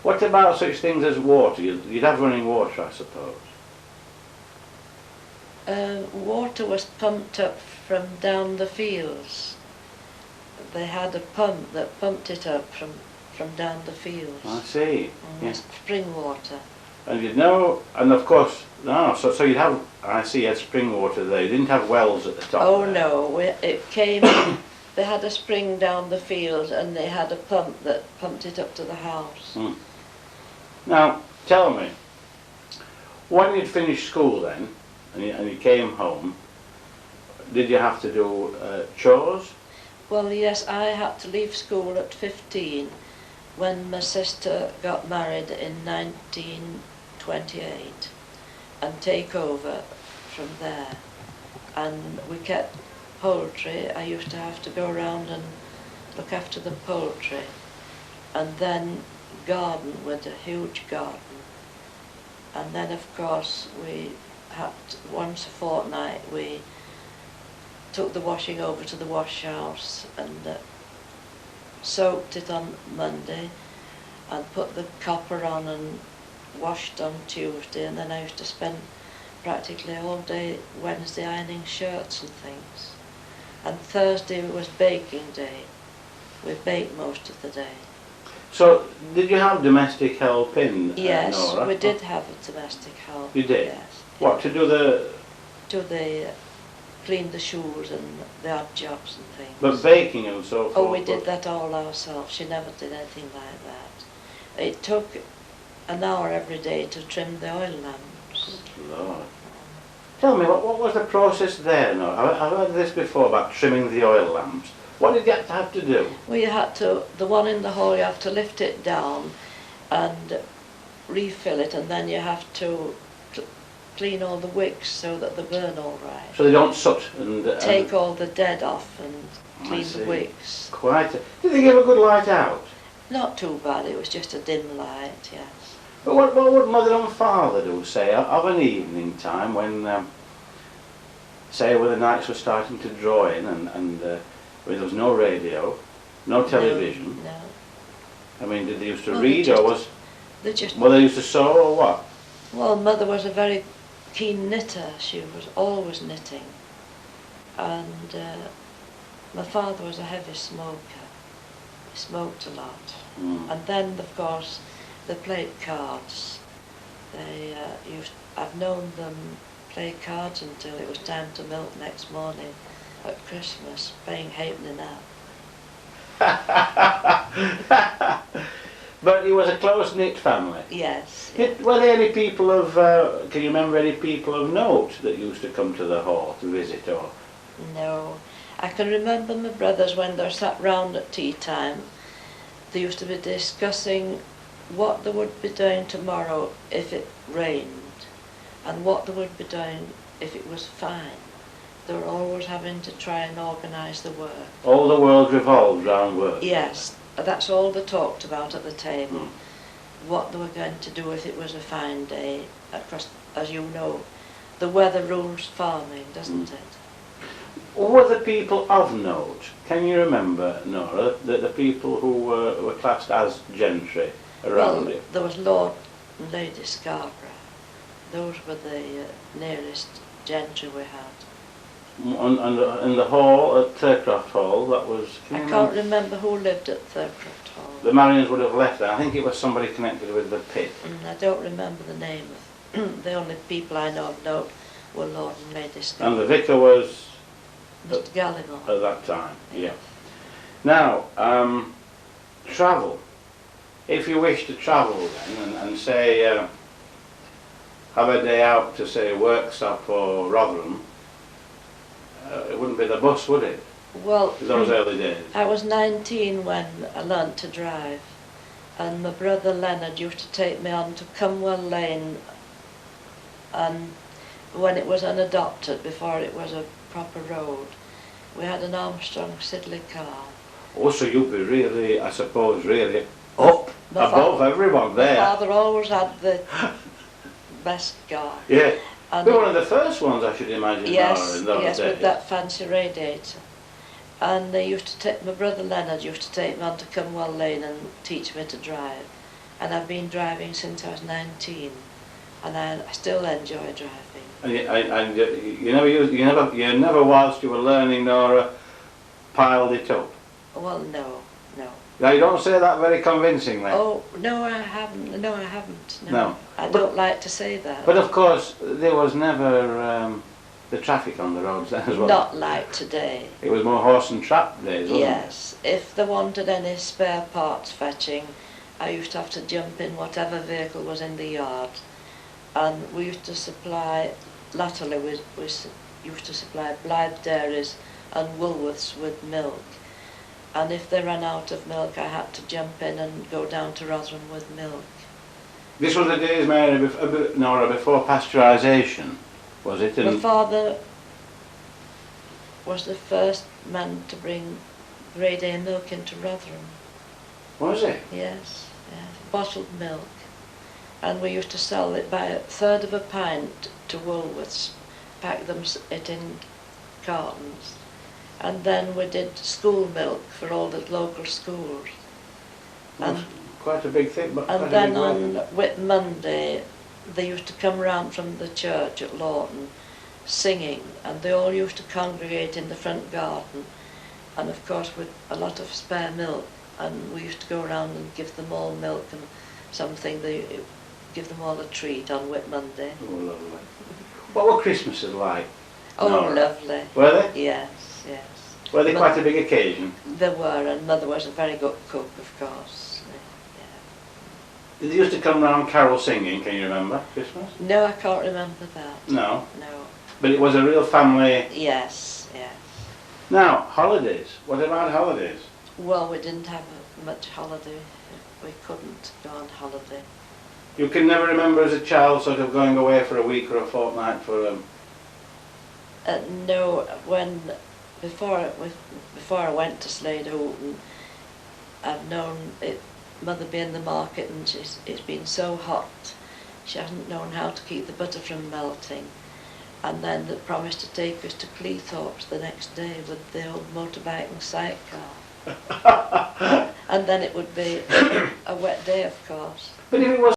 What about such things as water? You'd have running water, I suppose. Water was pumped up from down the fields. They had a pump that pumped it up from down the fields. I see. Yeah. Spring water. And you'd know, and of course, no, so you'd have, I see, you had spring water there. You didn't have wells at the top. Oh there. no, it came, they had a spring down the field and they had a pump that pumped it up to the house. Now, tell me, when you'd finished school then, and you came home, did you have to do chores? Well, yes, I had to leave school at 15 when my sister got married in 1928 and take over from there. And we kept poultry. I used to have to go around and look after the poultry. And then garden with a huge garden. And then of course we had, once a fortnight, we took the washing over to the wash house and soaked it on Monday and put the copper on and washed on Tuesday, and then I used to spend practically all day Wednesday ironing shirts and things. And Thursday was baking day. We baked most of the day. So, did you have domestic help in Yes, Nora? we did have a domestic help. You did? Yes. What, to do the... Clean the shoes and the odd jobs and things. But baking and so forth? Oh, we did that all ourselves. She never did anything like that. It took an hour every day to trim the oil lamps. Good Lord. Tell me, what was the process there? No, I've heard this before about trimming the oil lamps. What did you have to do? Well, you had to, the one in the hall, you have to lift it down and refill it, and then you have to clean all the wicks so that they burn all right. So they don't soot and... Take all the dead off and clean the wicks. Quite. Did they give a good light out? Not too bad, it was just a dim light, yes. But what would Mother and Father do, say, of an evening time when, say, when the nights were starting to draw in and when there was no radio, no television? No. I mean, did they used to read, or was... They just... Well, they used to sew, or what? Well, Mother was a very keen knitter. She was always knitting. And my father was a heavy smoker. He smoked a lot. And then, of course, they played cards. They I've known them play cards until it was time to milk next morning at Christmas, paying halfpenny now. But it was a close-knit family? Yes. Were there any people of, can you remember any people of note that used to come to the hall to visit, or? No. I can remember my brothers when they sat round at tea time. They used to be discussing what they would be doing tomorrow if it rained, and what they would be doing if it was fine. They were always having to try and organise the work. All the world revolved round work? Yes, that's all they talked about at the table. What they were going to do if it was a fine day. Because, as you know, the weather rules farming, doesn't it? Were the people of note? Can you remember, Nora, the people who were classed as gentry around you? There was Lord and Lady Scarborough. Those were the nearest gentry we had. And in the hall, at Thurcroft Hall, that was... I can't remember who lived at Thurcroft Hall. The Marions would have left there. I think it was somebody connected with the pit. I don't remember the name of the only people I know of note were Lord and Lady Scarborough. And the vicar was... Mr. Gallimore. At that time, yeah. Now, travel. If you wish to travel then, and say, have a day out to, say, Worksop or Rotherham, it wouldn't be the bus, would it? Well, those early days. I was 19 when I learnt to drive, and my brother Leonard used to take me on to Cumwell Lane, and when it was unadopted, before it was a proper road, we had an Armstrong Siddeley car. Oh, so you'd be really, I suppose, really up above everyone there. My father always had the best car. Yeah. And they were one of the first ones, I should imagine, yes, in those yes, days. with that fancy radiator. And they used to take, my brother Leonard used to take me on to Cumwell Lane and teach me to drive. and I've been driving since I was 19, and I still enjoy driving. And you never whilst you were learning, Nora, piled it up. Well, no, no. Now you don't say that very convincingly. Oh, no, I haven't. No, I haven't. No. No. I don't like to say that. But of course, there was never the traffic on the roads then as well. Not like today. It was more horse and trap days, wasn't Yes. If they wanted any spare parts fetching, I used to have to jump in whatever vehicle was in the yard. And we used to supply, latterly we used to supply Blythe Dairies and Woolworths with milk. And if they ran out of milk, I had to jump in and go down to Rotherham with milk. it? This was the days, Mary, Nora, before pasteurisation, was it? My father was the first man to bring grade A milk into Rotherham. Was it? Yes, yes, bottled milk. And we used to sell it by a third of a pint to Woolworths, pack it in cartons. And then we did school milk for all the local schools. That's quite a big thing. But And then on Whit Monday, they used to come round from the church at Lawton singing, and they all used to congregate in the front garden, and of course with a lot of spare milk, and we used to go around and give them all milk and something. They give them all a treat on Whit Monday. Oh, lovely. What were Christmases like? Oh, Nora? lovely. Were they? Yes, yes. Were they quite a big occasion? They were, and Mother was a very good cook, of course. Did they used to come round carol singing, can you remember, Christmas? No, I can't remember that. No. No. But it was a real family. Yes, yes. Now, holidays. What about holidays? Well, we didn't have much holiday. We couldn't go on holiday. You can never remember as a child sort of going away for a week or a fortnight for No, before I went to Slade Houghton, I've known it. Mother be in the market, and it's been so hot, she hasn't known how to keep the butter from melting. And then they promised to take us to Cleethorpes the next day with the old motorbike and sidecar. And then it would be a wet day, of course. But if it was